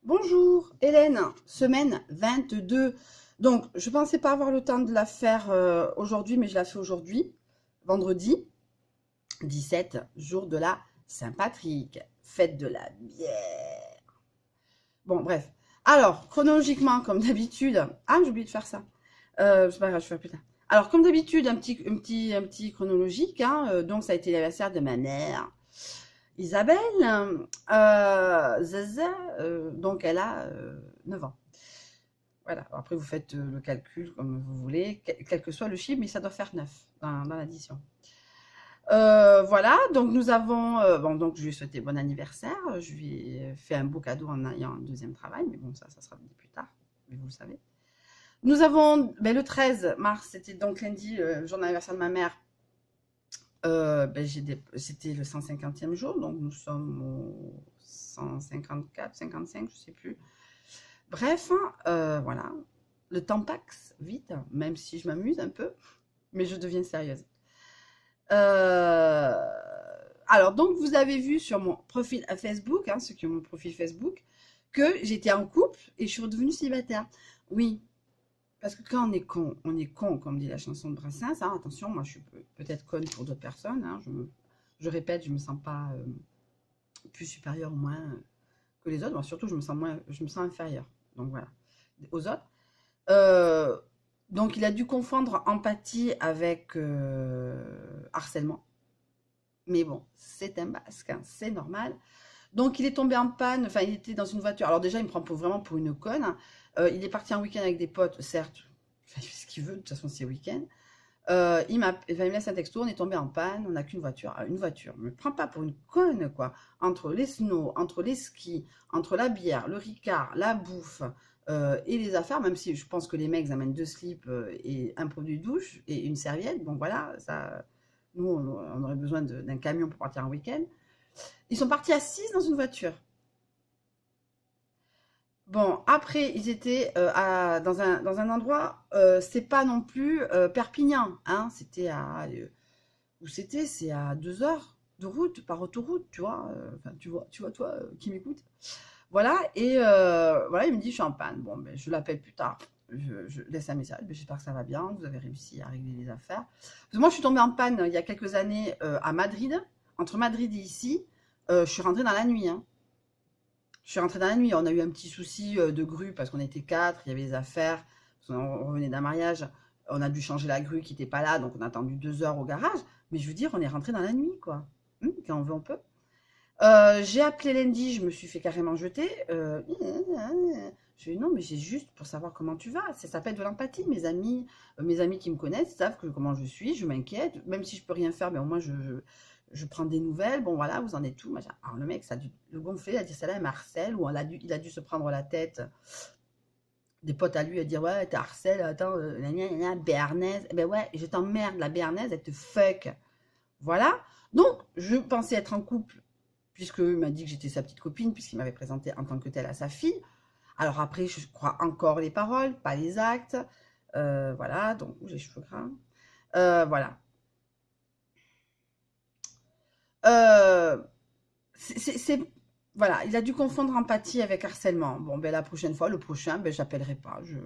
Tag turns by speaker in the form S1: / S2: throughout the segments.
S1: Bonjour Hélène, semaine 22. Donc, je pensais pas avoir le temps de la faire aujourd'hui, mais je la fais aujourd'hui, vendredi 17, jour de la Saint-Patrick, fête de la bière. Bon, bref. Alors, chronologiquement, comme d'habitude, ah, j'ai oublié de faire ça. C'est pas grave, je ferai plus tard. Alors, comme d'habitude, un petit chronologique, hein, donc ça a été l'anniversaire de ma mère. Isabelle, Zaza, donc elle a 9 ans. Voilà, après vous faites le calcul comme vous voulez, quel que soit le chiffre, mais ça doit faire 9 dans l'addition. Voilà, donc nous avons, bon, donc je lui ai souhaité bon anniversaire, je lui ai fait un beau cadeau en ayant un deuxième travail, mais bon, ça sera dit plus tard, mais vous le savez. Nous avons, le 13 mars, c'était donc lundi, le jour d'anniversaire de ma mère. C'était le 150e jour, donc nous sommes au 154, 55, je sais plus. Bref, voilà. Le temps passe vite, même si je m'amuse un peu, mais je deviens sérieuse. Euh, alors, donc, vous avez vu sur mon profil Facebook, hein, ceux qui ont mon profil Facebook, que j'étais en couple et je suis redevenue célibataire. Oui, parce que quand on est con, comme dit la chanson de Brassens. Hein, attention, moi je suis peut-être conne pour d'autres personnes. Hein, je répète, je me sens pas plus supérieure ou moins que les autres. Moi, surtout, je me sens inférieure. Donc voilà, aux autres. Euh, donc il a dû confondre empathie avec harcèlement. Mais bon, c'est un basque, hein, c'est normal. Donc il est tombé en panne, enfin il était dans une voiture. Alors déjà, il me prend vraiment pour une conne. Hein. Il est parti en week-end avec des potes, certes. Enfin, il fait ce qu'il veut, de toute façon c'est week-end. Il me laisse un texto, on est tombé en panne, on n'a qu'une voiture. Ah, une voiture, me prends pas pour une conne, quoi. Entre les snows, entre les skis, entre la bière, le ricard, la bouffe et les affaires, même si je pense que les mecs amènent deux slips et un produit de douche et une serviette. Bon voilà, ça, nous on aurait besoin d'un camion pour partir en week-end. Ils sont partis à 6 dans une voiture. Bon, après, ils étaient dans un endroit, c'est pas non plus Perpignan, hein, c'était à. Où c'était? C'est à 2 heures de route, par autoroute, tu vois. Enfin, tu vois toi qui m'écoute. Voilà, et voilà, il me dit, je suis en panne. Bon, ben, je l'appelle plus tard. Je laisse un message. Ben, j'espère que ça va bien, que vous avez réussi à régler les affaires. Parce que moi, je suis tombée en panne il y a quelques années à Madrid. Entre Madrid et ici, je suis rentrée dans la nuit. Hein. Je suis rentrée dans la nuit. On a eu un petit souci de grue parce qu'on était quatre, il y avait des affaires. On revenait d'un mariage. On a dû changer la grue qui n'était pas là, donc on a attendu 2 heures au garage. Mais je veux dire, on est rentré dans la nuit, quoi. Quand on veut, on peut. J'ai appelé lundi, je me suis fait carrément jeter. Je lui ai dit non, mais c'est juste pour savoir comment tu vas. Ça s'appelle de l'empathie. Mes amis qui me connaissent savent comment je suis. Je m'inquiète, même si je peux rien faire, mais au moins je prends des nouvelles. Bon voilà, vous en êtes tout. Alors le mec, ça a dû le gonfler, il a dit ça là, Marcel, ou il a dû se prendre la tête. Des potes à lui à dire ouais, t'es Marcel, attends, béarnaise. Eh ben ouais, je t'emmerde, la béarnaise, elle te fuck. Voilà. Donc, je pensais être en couple puisqu'il m'a dit que j'étais sa petite copine, puisqu'il m'avait présenté en tant que telle à sa fille. Alors après, je crois encore les paroles, pas les actes. Voilà, donc j'ai les cheveux gras. Voilà. Euh, c'est, voilà, il a dû confondre empathie avec harcèlement. Bon, ben la prochaine fois, le prochain, ben j'appellerai pas. Je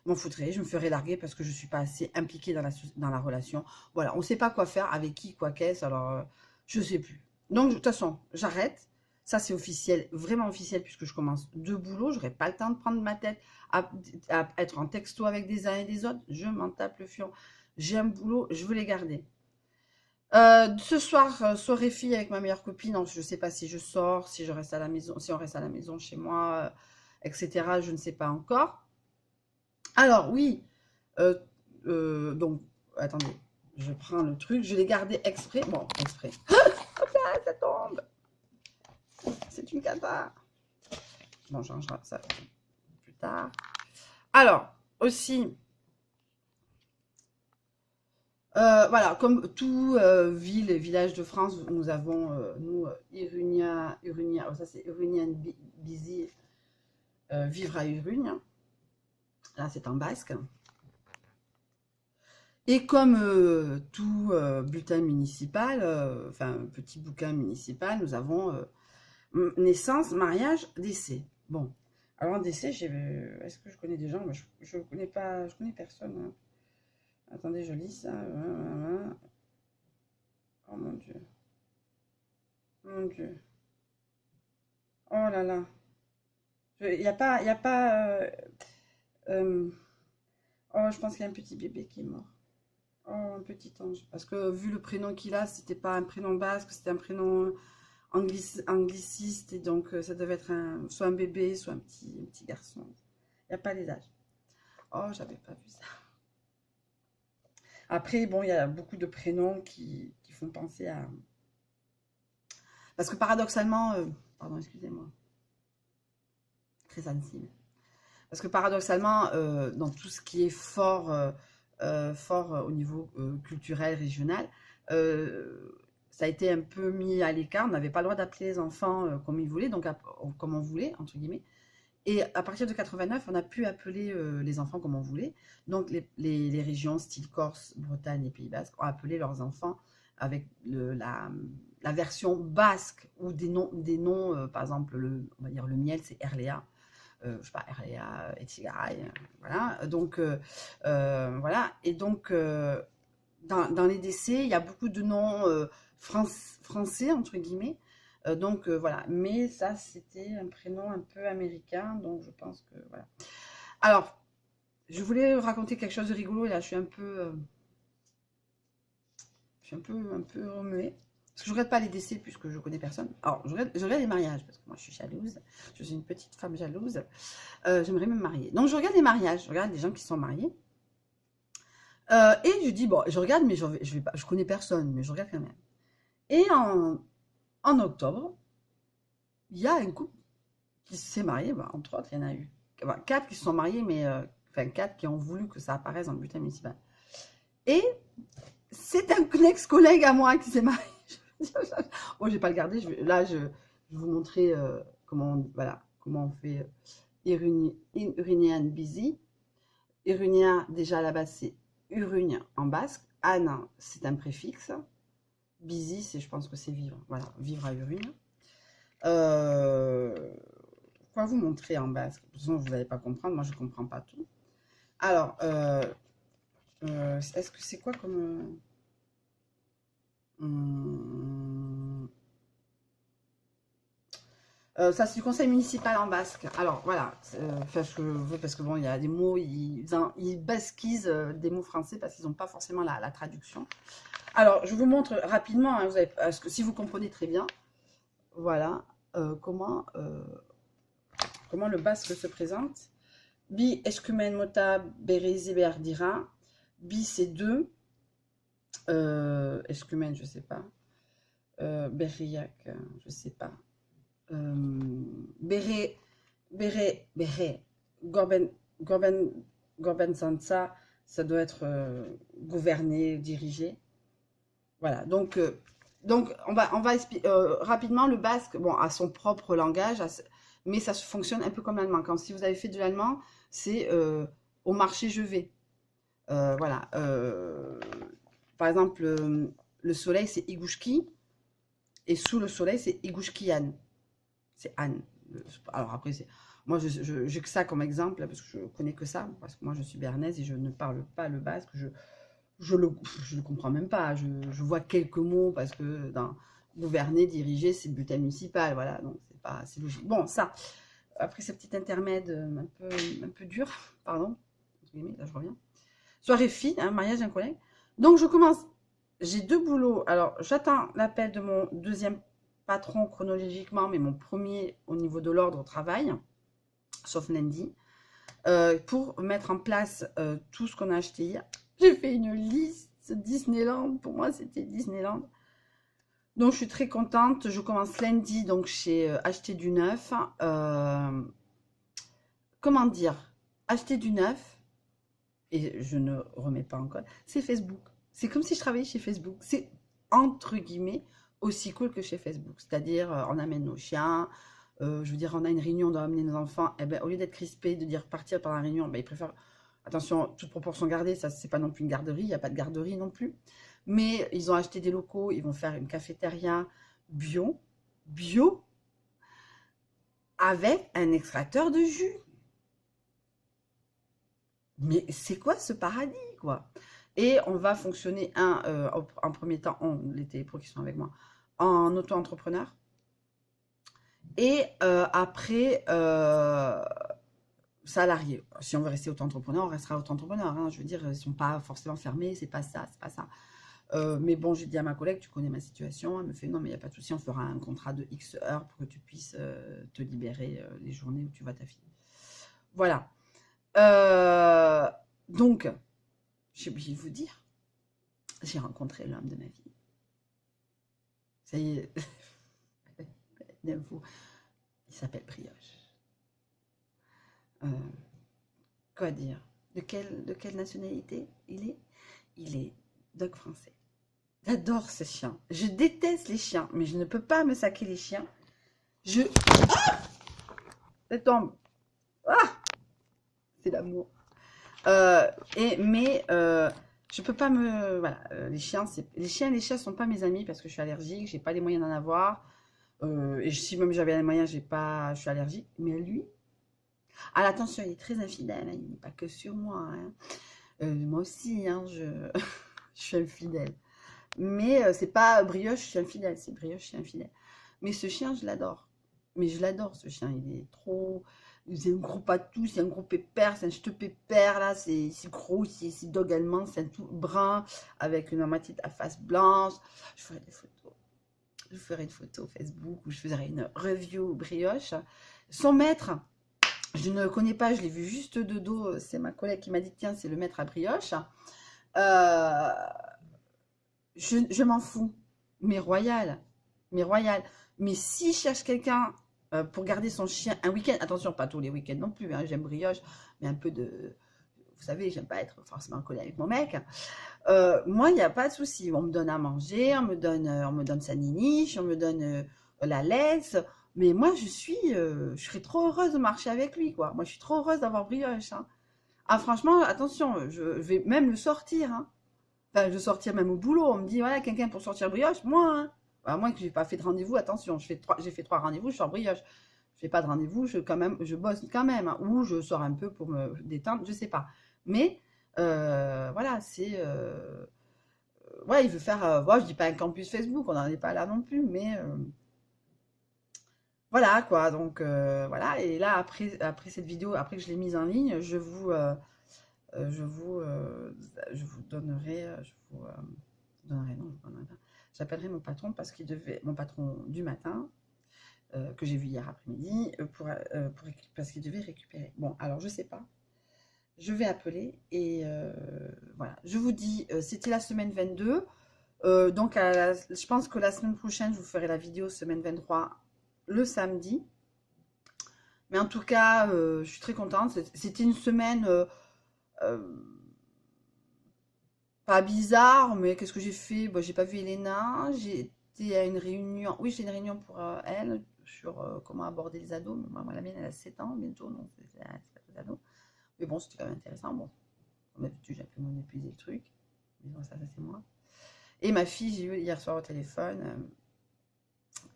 S1: m'en foutrai, je me ferai larguer parce que je suis pas assez impliquée dans la relation. Voilà, on sait pas quoi faire, avec qui, quoi qu'est-ce, alors je sais plus. Donc, de toute façon, j'arrête. Ça, c'est officiel, vraiment officiel, puisque je commence deux boulots. J'aurai pas le temps de prendre ma tête à être en texto avec des uns et des autres. Je m'en tape le fion. J'ai un boulot, je veux les garder. Ce soir, soirée fille avec ma meilleure copine. Donc, je ne sais pas si je sors, si je reste à la maison, si on reste à la maison chez moi, etc. Je ne sais pas encore. Alors, oui. euh, donc, attendez. Je prends le truc. Je l'ai gardé exprès. Bon, exprès. Hop là, ça tombe. C'est une cata. Bon, j'en ça plus tard. Alors, aussi, voilà, comme tout ville et village de France, nous avons, nous, Irunia, oh, ça c'est Irunian Busy, vivre à Irugne. Là, c'est en basque. Et comme tout bulletin municipal, enfin, petit bouquin municipal, nous avons naissance, mariage, décès. Bon, Alors en décès, est-ce que je connais des gens? Moi, je connais pas, je connais personne, hein. Attendez, je lis ça. Oh mon Dieu. Mon Dieu. Oh là là. Il n'y a pas, il y a pas. Euh, oh, je pense qu'il y a un petit bébé qui est mort. Oh, un petit ange. Parce que vu le prénom qu'il a, c'était pas un prénom basque, c'était un prénom angliciste. Et donc, ça devait être soit un bébé, soit un petit garçon. Il n'y a pas les âges. Oh, j'avais pas vu ça. Après, bon, il y a beaucoup de prénoms qui font penser à. Parce que paradoxalement, pardon, excusez-moi, très sensible. Parce que paradoxalement, dans tout ce qui est fort au niveau culturel, régional, euh, ça a été un peu mis à l'écart. On n'avait pas le droit d'appeler les enfants comme ils voulaient, donc comme on voulait, entre guillemets. Et à partir de 89, on a pu appeler les enfants comme on voulait. Donc les régions style Corse, Bretagne et Pays Basque ont appelé leurs enfants avec la version basque ou des noms par exemple, on va dire le miel, c'est Erléa. Je sais pas, Erléa, Etchigaray, voilà. Donc, voilà. Et donc, dans les décès, il y a beaucoup de noms français, entre guillemets. Donc, voilà. Mais ça, c'était un prénom un peu américain. Donc, je pense que, voilà. Alors, je voulais raconter quelque chose de rigolo. Et là, je suis un peu remuée. Parce que je ne regarde pas les décès puisque je ne connais personne. Alors, je regarde les mariages parce que moi, je suis jalouse. Je suis une petite femme jalouse. J'aimerais me marier. Donc, je regarde les mariages. Je regarde les gens qui sont mariés. Et je dis, bon, je regarde, mais je vais pas, je connais personne, mais je regarde quand même. Et en octobre, il y a un couple qui s'est marié, bah, entre autres, il y en a eu bah, 4 qui se sont mariés, mais enfin 4 qui ont voulu que ça apparaisse dans le bulletin municipal. Et c'est un ex-collègue à moi qui s'est marié. Bon, je vais pas le garder. Là, je vais vous montrer voilà, comment on fait Irunian busy. Irunia, déjà à la base, c'est Urugne en basque. Anne, c'est un préfixe. Busy, je pense que c'est vivre. Voilà, vivre à Urugne. Quoi vous montrer en basque? De toute façon, vous n'allez pas comprendre. Moi, je ne comprends pas tout. Alors, est-ce que c'est quoi comme. Ça, c'est du conseil municipal en basque. Alors, voilà. Parce que bon, il y a des mots, ils basquisent des mots français parce qu'ils n'ont pas forcément la traduction. Alors, je vous montre rapidement, hein, parce que si vous comprenez très bien, voilà comment le basque se présente. Bi escumen mota berezi berdira. Bi, c'est deux. Escumen, je ne sais pas. Berriac, je ne sais pas. Bere, Gorben Sansa, ça doit être gouverner, diriger. Voilà, donc on va expliquer rapidement le basque, bon, a son propre langage, mais ça fonctionne un peu comme l'allemand. Quand si vous avez fait de l'allemand, c'est au marché je vais. Voilà. Par exemple, le soleil c'est Igushki, et sous le soleil c'est Igushkian. C'est Anne. Alors après, moi, j'ai que ça comme exemple, parce que je connais que ça, parce que moi, je suis bernaise et je ne parle pas le basque. Je le comprends même pas. Je vois quelques mots, parce que dans gouverner, diriger, c'est le bulletin municipal. Voilà, donc c'est logique. Bon, ça, après ce petit intermède un peu dur, pardon, là je reviens. Soirée fille, hein, mariage d'un collègue. Donc, je commence. J'ai 2 boulots. Alors, j'attends l'appel de mon deuxième patron chronologiquement, mais mon premier au niveau de l'ordre au travail, sauf lundi, pour mettre en place tout ce qu'on a acheté hier. J'ai fait une liste Disneyland. Pour moi, c'était Disneyland. Donc, je suis très contente. Je commence lundi, donc chez Acheter du Neuf. Comment dire? Acheter du neuf, et je ne remets pas en code, c'est Facebook. C'est comme si je travaillais chez Facebook. C'est, entre guillemets, aussi cool que chez Facebook. C'est-à-dire, on amène nos chiens, je veux dire, on a une réunion, on doit amener nos enfants. Eh ben, au lieu d'être crispé, de dire partir pendant la réunion, ben, ils préfèrent, attention, toute proportion gardée, ça, c'est pas non plus une garderie, il n'y a pas de garderie non plus. Mais ils ont acheté des locaux, ils vont faire une cafétéria bio, avec un extracteur de jus. Mais c'est quoi ce paradis, quoi? Et on va fonctionner en premier temps, les télépros qui sont avec moi, en auto-entrepreneur. Et après, salarié. Si on veut rester auto-entrepreneur, on restera auto-entrepreneur. Hein. Je veux dire, ils ne sont pas forcément fermés, c'est pas ça, c'est pas ça. Mais bon, j'ai dit à ma collègue, tu connais ma situation. Elle me fait, non, mais il n'y a pas de souci, on fera un contrat de X heures pour que tu puisses te libérer les journées où tu vois ta fille. Voilà. Donc, j'ai oublié de vous dire, j'ai rencontré l'homme de ma vie. Ça y est, il s'appelle Brioche. Quoi dire? De quelle nationalité il est? Il est dog français. J'adore ces chiens. Je déteste les chiens, mais je ne peux pas me saquer les chiens. Ah, ça tombe. Ah, c'est l'amour. Je peux pas me... Voilà, les chiens et les chats sont pas mes amis parce que je suis allergique, j'ai pas les moyens d'en avoir. Et si même j'avais les moyens, je suis allergique. Mais lui... Ah, attention, il est très infidèle, hein, il n'est pas que sur moi. Hein. Moi aussi, hein, je suis infidèle. Mais c'est pas Brioche, je suis infidèle, c'est Brioche, je suis infidèle. Mais ce chien, je l'adore. Mais je l'adore, ce chien, il est trop... C'est un gros patou, c'est un gros pépère, c'est un ch'te pépère, là, c'est gros, c'est dog allemand, c'est un tout brun, avec une moitié à face blanche. Je ferai des photos. Je ferai une photo Facebook ou je ferai une review Brioche. Son maître, je ne le connais pas, je l'ai vu juste de dos, c'est ma collègue qui m'a dit, tiens, c'est le maître à Brioche. Je m'en fous, mais royal, mais royal. Mais si je cherche quelqu'un pour garder son chien un week-end, attention, pas tous les week-ends non plus, hein, j'aime Brioche, mais un peu de... Vous savez, j'aime pas être forcément collée avec mon mec. Moi, il n'y a pas de souci. On me donne à manger, on me donne sa niniche, on me donne la laisse. Mais moi, je serais trop heureuse de marcher avec lui, quoi. Moi, je suis trop heureuse d'avoir Brioche. Hein. Ah, franchement, attention, je vais même le sortir. Hein. Enfin, je sortir même au boulot. On me dit, voilà, quelqu'un pour sortir Brioche, moi. Hein. À moins que j'ai pas fait de rendez-vous, attention, j'ai fait 3 rendez-vous, je sors Brioche. Je fais pas de rendez-vous, je bosse quand même. Hein. Ou je sors un peu pour me détendre, je sais pas. Mais voilà, c'est... ouais, il veut faire... je dis pas un campus Facebook, on n'en est pas là non plus, mais... voilà, quoi. Donc, voilà. Et là, après cette vidéo, après que je l'ai mise en ligne, je vous donnerai... non, je vous donnerai pas. J'appellerai mon patron parce qu'il devait... Mon patron du matin, que j'ai vu hier après-midi, parce qu'il devait récupérer. Bon, alors, je sais pas. Je vais appeler et voilà. Je vous dis, c'était la semaine 22. Donc, je pense que la semaine prochaine, je vous ferai la vidéo semaine 23 le samedi. Mais en tout cas, je suis très contente. C'était une semaine pas bizarre, mais qu'est-ce que j'ai fait? Bon, j'ai pas vu Elena. J'ai été à une réunion. Oui, j'ai une réunion pour elle sur comment aborder les ados. Moi, la mienne, elle a 7 ans bientôt, donc c'est pas des ados. Mais bon, c'était quand même intéressant. Bon, comme d'habitude, j'ai un peu mon épuisé le truc. Mais bon, ça c'est moi. Et ma fille, j'ai eu hier soir au téléphone,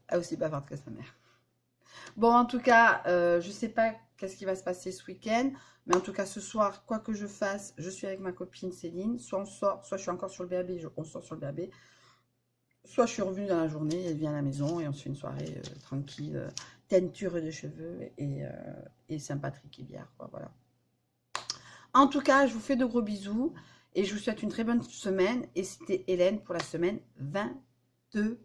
S1: elle aussi bavarde que sa mère. Bon, en tout cas, je sais pas qu'est-ce qui va se passer ce week-end. Mais en tout cas, ce soir, quoi que je fasse, je suis avec ma copine Céline. Soit on sort, soit je suis encore sur le BAB, on sort sur le BAB. Soit je suis revenue dans la journée, elle vient à la maison et on se fait une soirée tranquille, teinture de cheveux et Saint-Patrick et bière, quoi, voilà. En tout cas, je vous fais de gros bisous et je vous souhaite une très bonne semaine. Et c'était Hélène pour la semaine 22.